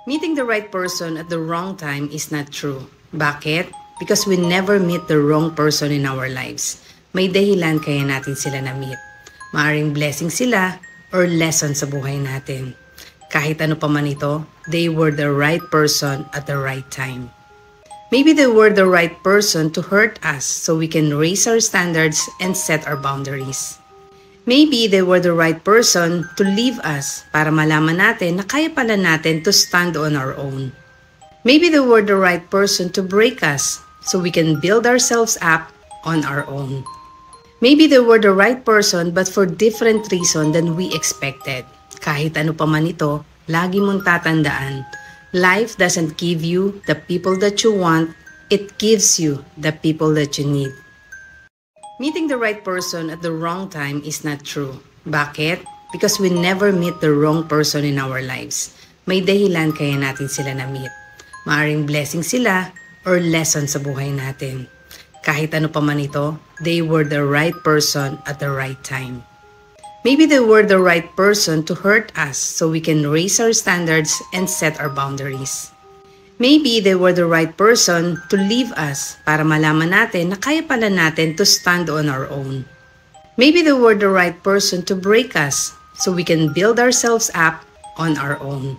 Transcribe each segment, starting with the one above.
Meeting the right person at the wrong time is not true. Bakit? Because we never meet the wrong person in our lives. May dahilan kaya natin sila na-meet. Maaring blessing sila or lesson sa buhay natin. Kahit ano pa man ito, they were the right person at the right time. Maybe they were the right person to hurt us so we can raise our standards and set our boundaries. Maybe they were the right person to leave us para malaman natin na kaya pala natin to stand on our own. Maybe they were the right person to break us so we can build ourselves up on our own. Maybe they were the right person but for different reason than we expected. Kahit ano pa man ito, lagi mong tatandaan, life doesn't give you the people that you want, it gives you the people that you need. Meeting the right person at the wrong time is not true. Bakit? Because we never meet the wrong person in our lives. May dahilan kaya natin sila na-meet. Maaring blessing sila or lesson sa buhay natin. Kahit ano pa man ito, they were the right person at the right time. Maybe they were the right person to hurt us so we can raise our standards and set our boundaries. Maybe they were the right person to leave us para malaman natin na kaya pala natin to stand on our own. Maybe they were the right person to break us so we can build ourselves up on our own.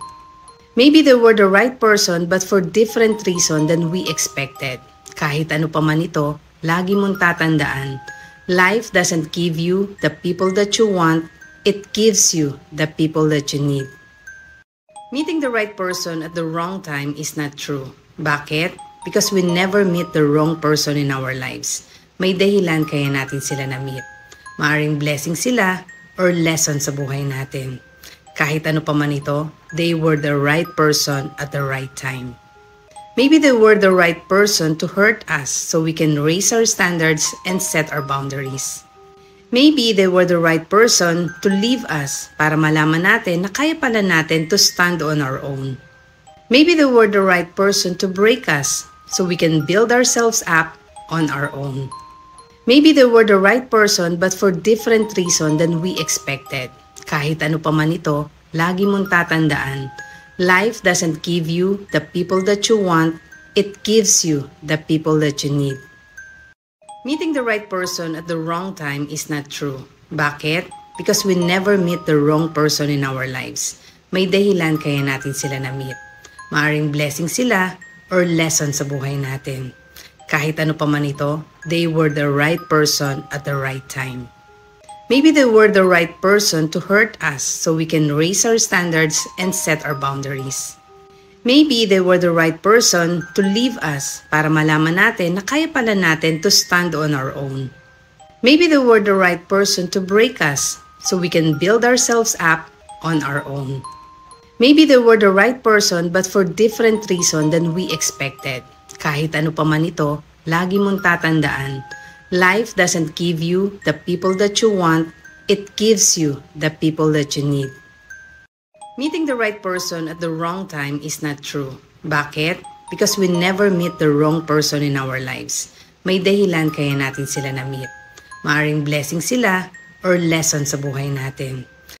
Maybe they were the right person but for different reason than we expected. Kahit ano pa man ito, lagi mong tatandaan, life doesn't give you the people that you want, it gives you the people that you need. Meeting the right person at the wrong time is not true. Bakit? Because we never meet the wrong person in our lives. May dahilan kaya natin sila na-meet. Maaring blessing sila or lesson sa buhay natin. Kahit ano pa man ito, they were the right person at the right time. Maybe they were the right person to hurt us so we can raise our standards and set our boundaries. Maybe they were the right person to leave us para malaman natin na kaya pala natin to stand on our own. Maybe they were the right person to break us so we can build ourselves up on our own. Maybe they were the right person but for different reason than we expected. Kahit ano pa man ito, lagi mong tatandaan, life doesn't give you the people that you want, it gives you the people that you need. Meeting the right person at the wrong time is not true. Bakit? Because we never meet the wrong person in our lives. May dahilan kaya natin sila na-meet. Maaring blessing sila or lesson sa buhay natin. Kahit ano pa man ito, they were the right person at the right time. Maybe they were the right person to hurt us so we can raise our standards and set our boundaries. Maybe they were the right person to leave us para malaman natin na kaya pala natin to stand on our own. Maybe they were the right person to break us so we can build ourselves up on our own. Maybe they were the right person but for different reason than we expected. Kahit ano pa man ito, lagi mong tatandaan, life doesn't give you the people that you want, it gives you the people that you need. Meeting the right person at the wrong time is not true. Bakit? Because we never meet the wrong person in our lives. May dahilan kaya natin sila na-meet. Maaring blessing sila or lesson sa buhay natin.